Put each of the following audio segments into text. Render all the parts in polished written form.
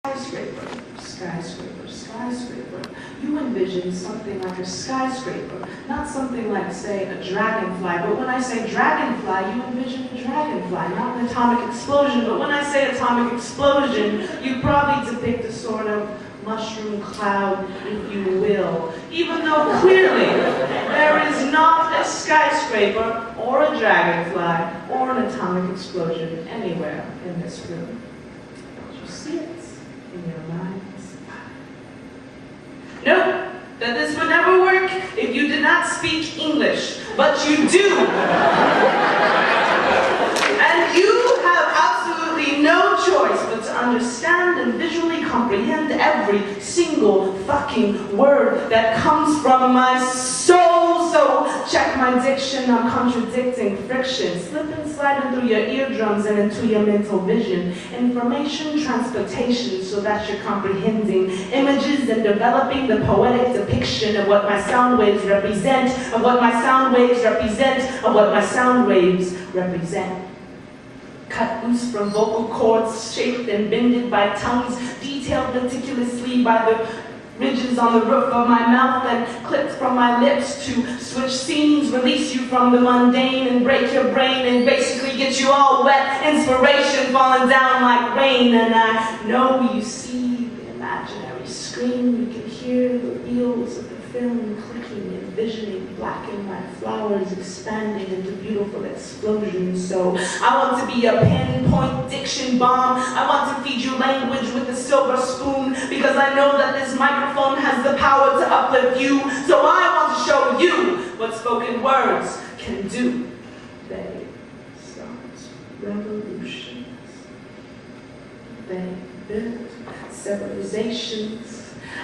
Skyscraper, skyscraper, skyscraper. You envision something like a skyscraper, not something like, say, a dragonfly. But when I say dragonfly, you envision a dragonfly, not an atomic explosion. But when I say atomic explosion, you probably depict a sort of mushroom cloud, if you will. Even though clearly there is not a skyscraper or a dragonfly or an atomic explosion anywhere in this room. But you see it in your mind's eye. Note that this would never work if you did not speak English, but you do. And you have absolutely no choice but to understand and visually comprehend every single fucking word that comes from my soul. So check my diction, I'm contradicting friction, slipping, sliding through your eardrums and into your mental vision. Information transportation so that you're comprehending images and developing the poetic depiction of what my sound waves represent, of what my sound waves represent, of what my sound waves represent. Cut loose from vocal cords, shaped and bended by tongues, detailed meticulously by the ridges on the roof of my mouth, and clipped from my lips to switch scenes, release you from the mundane and break your brain and basically get you all wet, inspiration falling down like rain. And I know you see the imaginary screen, you can hear the wheels of the film clicking, envisioning black and white flowers expanding into beautiful explosions. So I want to be a pinpoint diction bomb. I want to feed you language with a silver spoon, because I know that this microphone has the power to uplift you. So I want to show you what spoken words can do. They start revolutions. They build civilizations.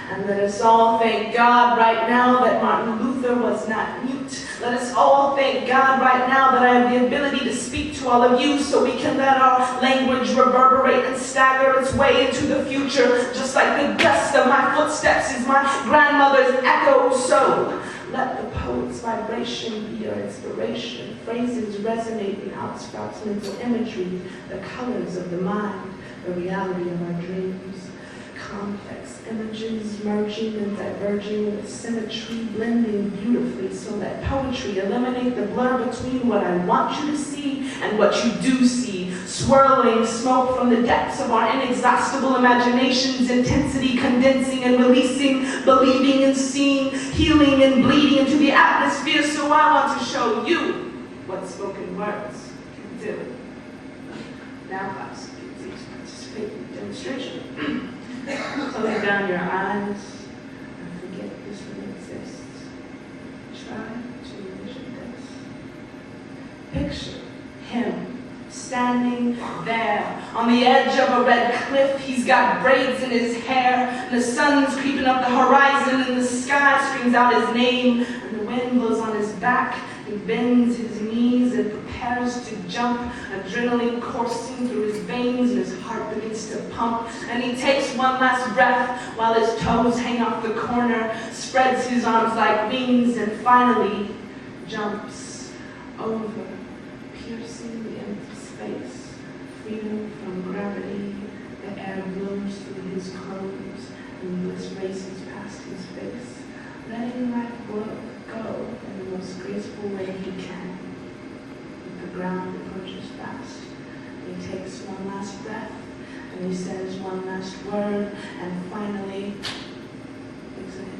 And let us all thank God right now that Martin Luther was not mute. Let us all thank God right now that I have the ability to speak to all of you, so we can let our language reverberate and stagger its way into the future, just like the dust of my footsteps is my grandmother's echo. So let the poet's vibration be your inspiration. Phrases resonating out sprouts mental imagery, the colors of the mind, the reality of our dreams. Complex images merging and diverging with symmetry, blending beautifully, so that poetry eliminate the blur between what I want you to see and what you do see. Swirling smoke from the depths of our inexhaustible imaginations, intensity condensing and releasing, believing and seeing, healing and bleeding into the atmosphere. So I want to show you what spoken words can do. Now, class, please participate in the demonstration. Close down your eyes and forget this one exists. Try to envision this. Picture him standing there on the edge of a red cliff. He's got braids in his hair, and the sun's creeping up the horizon, and the sky screams out his name, and the wind blows on his back. He bends his knees and prepares to jump, adrenaline coursing through his veins, and his heart begins to pump. And he takes one last breath while his toes hang off the corner, spreads his arms like wings, and finally jumps over, piercing the empty space. Freedom from gravity, the air blows through his clothes, and bliss races past his face, letting life go in the most graceful way he can. But the ground approaches fast. He takes one last breath, and he says one last word, and finally exhales.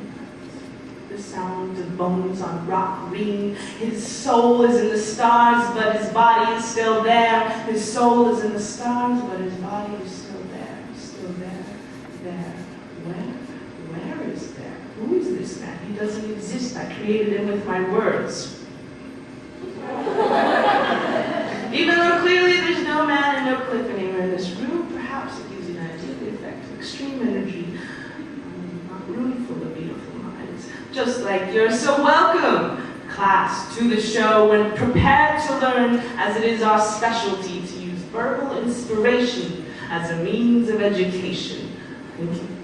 The sound of bones on rock ring. His soul is in the stars, but his body is still there. His soul is in the stars, but his body is still there. Still there. There. Where is there? Who is this man? He doesn't exist. I created him with my words. Even though clearly there's no man and no cliff anywhere in this room, perhaps it gives you an idea of the effect of extreme energy on a room full of beautiful minds, just like yours. So welcome, class, to the show, and prepare to learn, as it is our specialty, to use verbal inspiration as a means of education. Thank you.